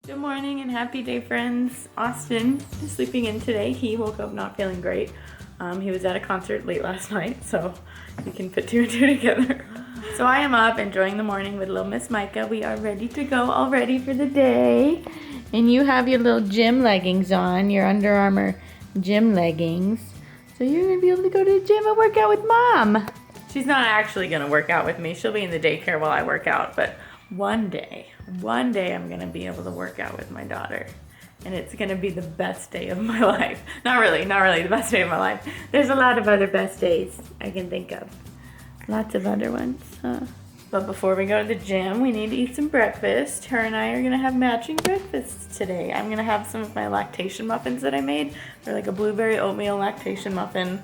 Good morning and happy day, friends. Austin is sleeping in today. He woke up not feeling great. He was at a concert late last night, so you can put two and two together. So I am up enjoying the morning with little Miss Micah. We are ready to go already for the day. And you have your little gym leggings on, your Under Armour gym leggings. So you're gonna be able to go to the gym and work out with Mom. She's not actually gonna work out with me. She'll be in the daycare while I work out, but one day I'm gonna be able to work out with my daughter. And it's gonna be the best day of my life. Not really the best day of my life. There's a lot of other best days I can think of. Lots of other ones, huh? But before we go to the gym, we need to eat some breakfast. Her and I are gonna have matching breakfasts today. I'm gonna have some of my lactation muffins that I made. They're like a blueberry oatmeal lactation muffin.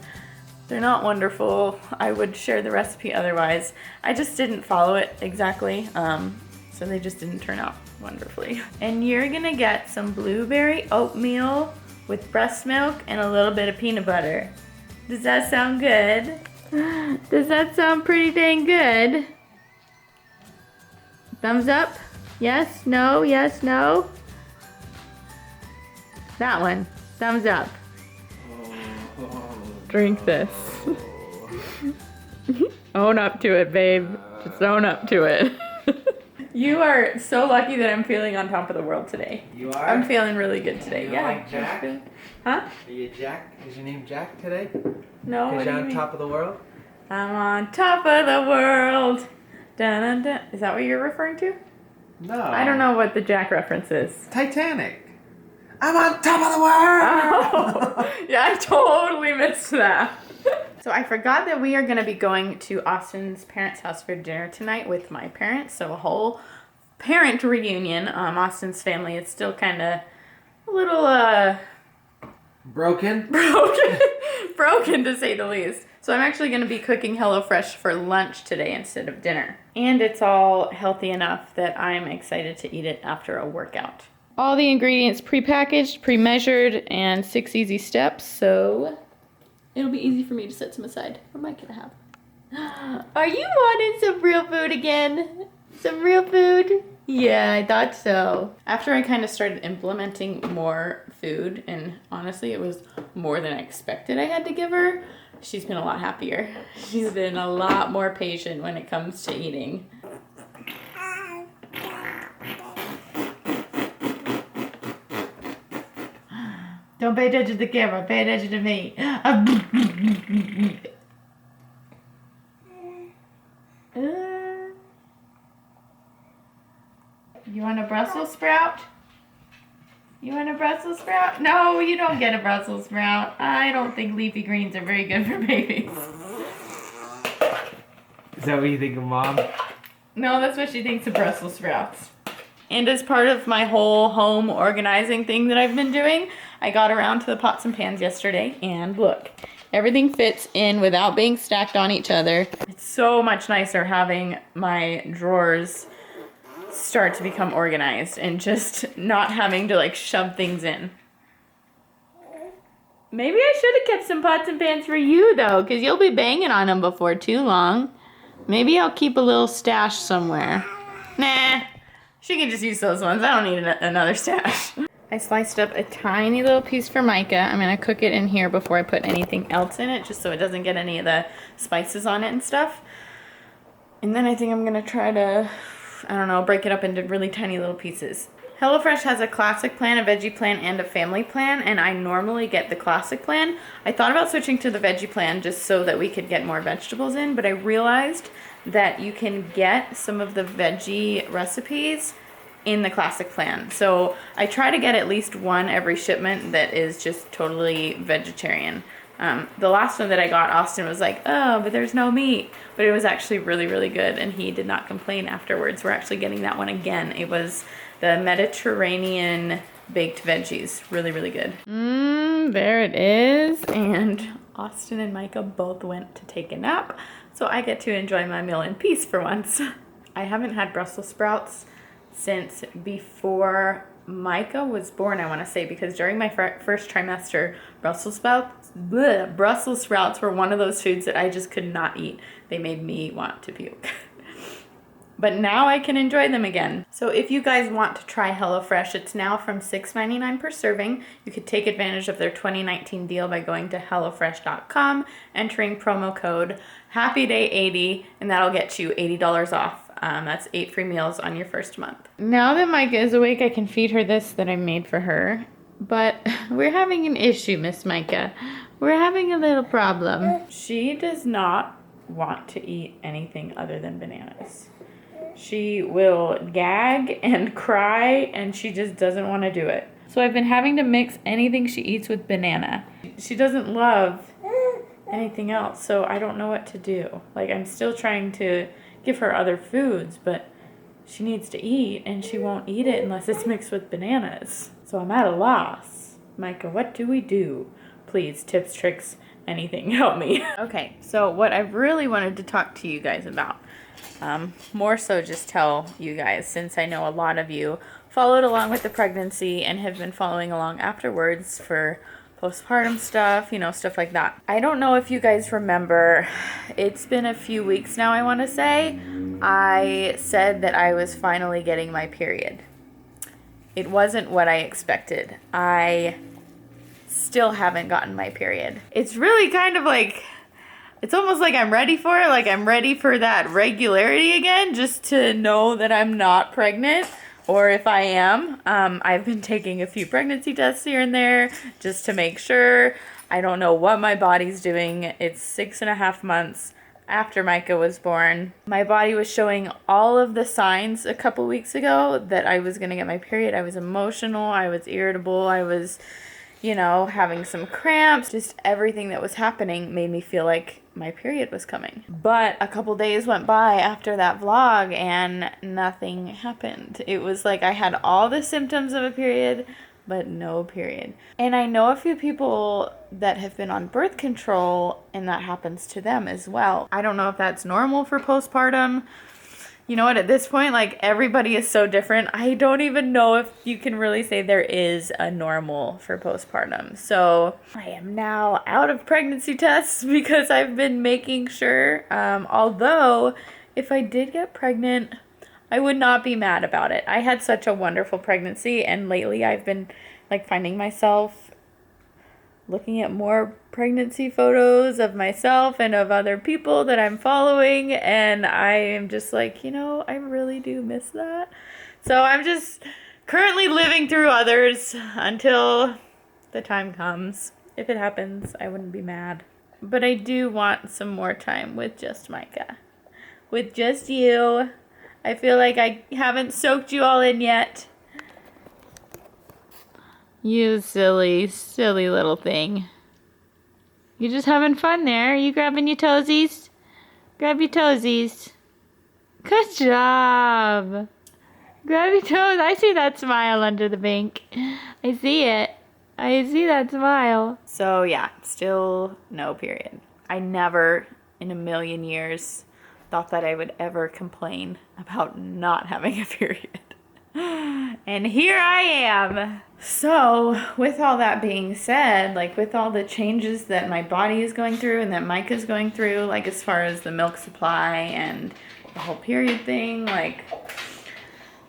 They're not wonderful. I would share the recipe otherwise. I just didn't follow it exactly, so they just didn't turn out wonderfully. And you're gonna get some blueberry oatmeal with breast milk and a little bit of peanut butter. Does that sound good? Does that sound pretty dang good? Thumbs up? Yes? No? Yes? No? That one. Thumbs up. Drink this. Own up to it, babe. Just own up to it. You are so lucky that I'm feeling on top of the world today. You are? I'm feeling really good today. Yeah. Like Jack? Huh? Are you Jack? Is your name Jack today? No. Because you're on top of the world? I'm on top of the world. Dun, dun, dun. Is that what you're referring to? No. I don't know what the Jack reference is. Titanic. I'm on top of the world! Oh, yeah, I totally missed that. So I forgot that we are going to be going to Austin's parents' house for dinner tonight with my parents. So a whole parent reunion. Austin's family is still kind of a little Broken to say the least. So I'm actually going to be cooking HelloFresh for lunch today instead of dinner. And it's all healthy enough that I'm excited to eat it after a workout. All the ingredients pre-packaged, pre-measured, and 6 easy steps, so it'll be easy for me to set some aside for Micah to have. Are you wanting some real food again? Some real food? Yeah, I thought so. After I kind of started implementing more food, and honestly it was more than I expected I had to give her, she's been a lot happier. She's been a lot more patient when it comes to eating. Don't pay attention to the camera, pay attention to me. You want a Brussels sprout? You want a Brussels sprout? No, you don't get a Brussels sprout. I don't think leafy greens are very good for babies. Is that what you think of Mom? No, that's what she thinks of Brussels sprouts. And as part of my whole home organizing thing that I've been doing, I got around to the pots and pans yesterday, and look, everything fits in without being stacked on each other. It's so much nicer having my drawers start to become organized and just not having to like shove things in. Maybe I should have kept some pots and pans for you though, because you'll be banging on them before too long. Maybe I'll keep a little stash somewhere. Nah. She can just use those ones. I don't need another stash. I sliced up a tiny little piece for Micah. I'm going to cook it in here before I put anything else in it, just so it doesn't get any of the spices on it and stuff. And then I think I'm going to try to, I don't know, break it up into really tiny little pieces. HelloFresh has a classic plan, a veggie plan, and a family plan, and I normally get the classic plan. I thought about switching to the veggie plan just so that we could get more vegetables in, but I realized that you can get some of the veggie recipes in the classic plan. So I try to get at least one every shipment that is just totally vegetarian. The last one that I got, Austin was like, oh, but there's no meat. But it was actually really, really good, and he did not complain afterwards. We're actually getting that one again. It was the Mediterranean baked veggies. Really, really good. There it is. And Austin and Micah both went to take a nap, so I get to enjoy my meal in peace for once. I haven't had Brussels sprouts since before Micah was born, I want to say, because during my first trimester, Brussels sprouts were one of those foods that I just could not eat. They made me want to puke. But now I can enjoy them again. So if you guys want to try HelloFresh, it's now from $6.99 per serving. You could take advantage of their 2019 deal by going to HelloFresh.com, entering promo code HAPPYDAY80, and that'll get you $80 off. That's 8 free meals on your first month. Now that Micah is awake, I can feed her this that I made for her. But we're having an issue, Miss Micah. We're having a little problem. She does not want to eat anything other than bananas. She will gag and cry, and she just doesn't want to do it. So I've been having to mix anything she eats with banana. She doesn't love anything else, so I don't know what to do. Like, I'm still trying to give her other foods, but she needs to eat, and she won't eat it unless it's mixed with bananas. So I'm at a loss. Micah, what do we do? Please, tips, tricks, anything, help me. Okay, so what I really wanted to talk to you guys about, more so just tell you guys, since I know a lot of you followed along with the pregnancy and have been following along afterwards for postpartum stuff, you know, stuff like that. I don't know if you guys remember, it's been a few weeks now, I want to say, I said that I was finally getting my period. It wasn't what I expected. I still haven't gotten my period. It's really kind of like, it's almost like I'm ready for it. Like I'm ready for that regularity again, just to know that I'm not pregnant. Or if I am, I've been taking a few pregnancy tests here and there just to make sure. I don't know what my body's doing. It's 6.5 months after Micah was born. My body was showing all of the signs a couple weeks ago that I was gonna get my period. I was emotional, I was irritable, I was, you know, having some cramps. Just everything that was happening made me feel like my period was coming. But a couple days went by after that vlog and nothing happened. It was like I had all the symptoms of a period, but no period. And I know a few people that have been on birth control and that happens to them as well. I don't know if that's normal for postpartum. You know what, at this point, like, everybody is so different. I don't even know if you can really say there is a normal for postpartum. So I am now out of pregnancy tests because I've been making sure. Although, if I did get pregnant, I would not be mad about it. I had such a wonderful pregnancy, and lately I've been, like, finding myself looking at more pregnancy photos of myself and of other people that I'm following, and I am just like, you know, I really do miss that. So I'm just currently living through others until the time comes. If it happens, I wouldn't be mad. But I do want some more time with just Micah. With just you. I feel like I haven't soaked you all in yet. You silly, silly little thing. You just having fun there? You grabbing your toesies? Grab your toesies. Good job. Grab your toes. I see that smile under the bank. I see it. I see that smile. So yeah, still no period. I never in a million years thought that I would ever complain about not having a period. And here I am. So, with all that being said, like with all the changes that my body is going through and that Micah's going through, like as far as the milk supply and the whole period thing, like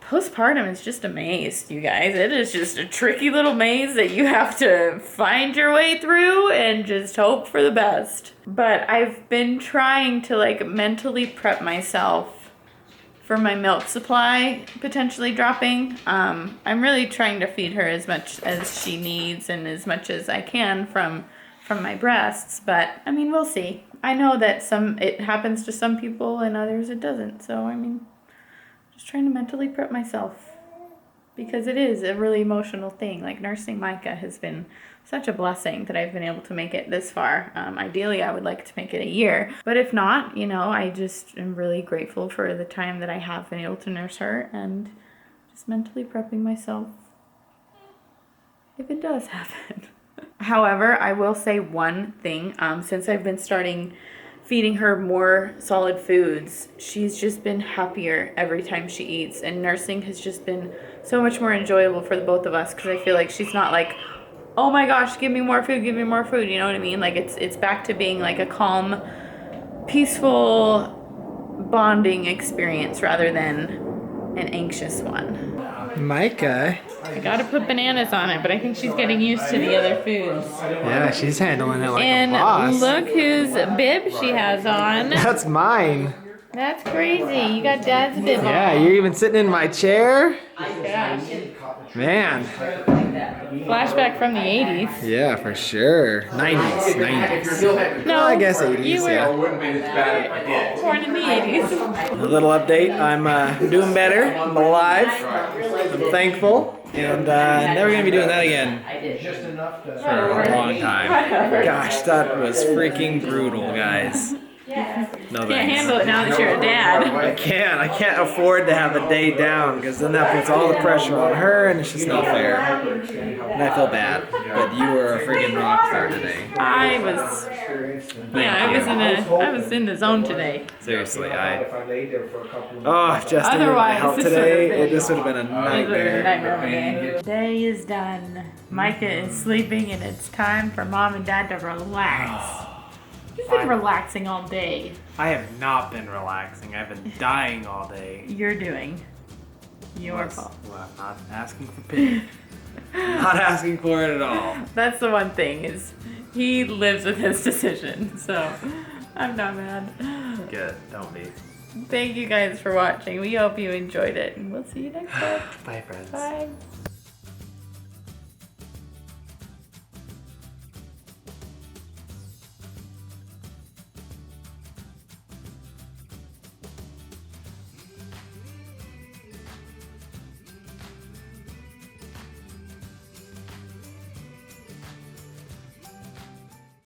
postpartum is just a maze, you guys. It is just a tricky little maze that you have to find your way through and just hope for the best. But I've been trying to like mentally prep myself for my milk supply potentially dropping. I'm really trying to feed her as much as she needs and as much as I can from my breasts, but I mean, we'll see. I know that it happens to some people and others it doesn't, so I mean, just trying to mentally prep myself because it is a really emotional thing. Like nursing Micah has been such a blessing that I've been able to make it this far. Ideally, I would like to make it a year. But if not, you know, I just am really grateful for the time that I have been able to nurse her and just mentally prepping myself if it does happen. However, I will say one thing. Since I've been starting feeding her more solid foods, she's just been happier every time she eats. And nursing has just been so much more enjoyable for the both of us because I feel like she's not like, oh my gosh, give me more food, you know what I mean? Like it's back to being like a calm, peaceful bonding experience rather than an anxious one. Micah. I gotta put bananas on it, but I think she's getting used to the other foods. Yeah, she's handling it like And a boss. look whose bib she has on. That's mine. That's crazy. You got Dad's bib on. Yeah, you're even sitting in my chair. Gosh. Man. Flashback from the 80s. Yeah, for sure. 90s. No, I guess 80s, you were yeah. born in the 80s. A little update. I'm doing better. I'm alive. I'm thankful. And never going to be doing that again for a long time. Gosh, that was freaking brutal, guys. No thanks. Can't handle it now that you're a dad. I can't afford to have a day down because then that puts all the pressure on her and it's just not fair. And I feel bad, but you were a freaking rock star today. I was in the zone today. Seriously, if Justin didn't Otherwise, help today, this would have been a nightmare. Day is done. Micah is sleeping and it's time for Mom and Dad to relax. You've been relaxing all day. I have not been relaxing. I've been dying all day. You're doing your fault. Well, I'm not asking for pity. Not asking for it at all. That's the one thing is he lives with his decision, so I'm not mad. Good, don't be. Thank you guys for watching. We hope you enjoyed it, and we'll see you next time. Bye, friends. Bye.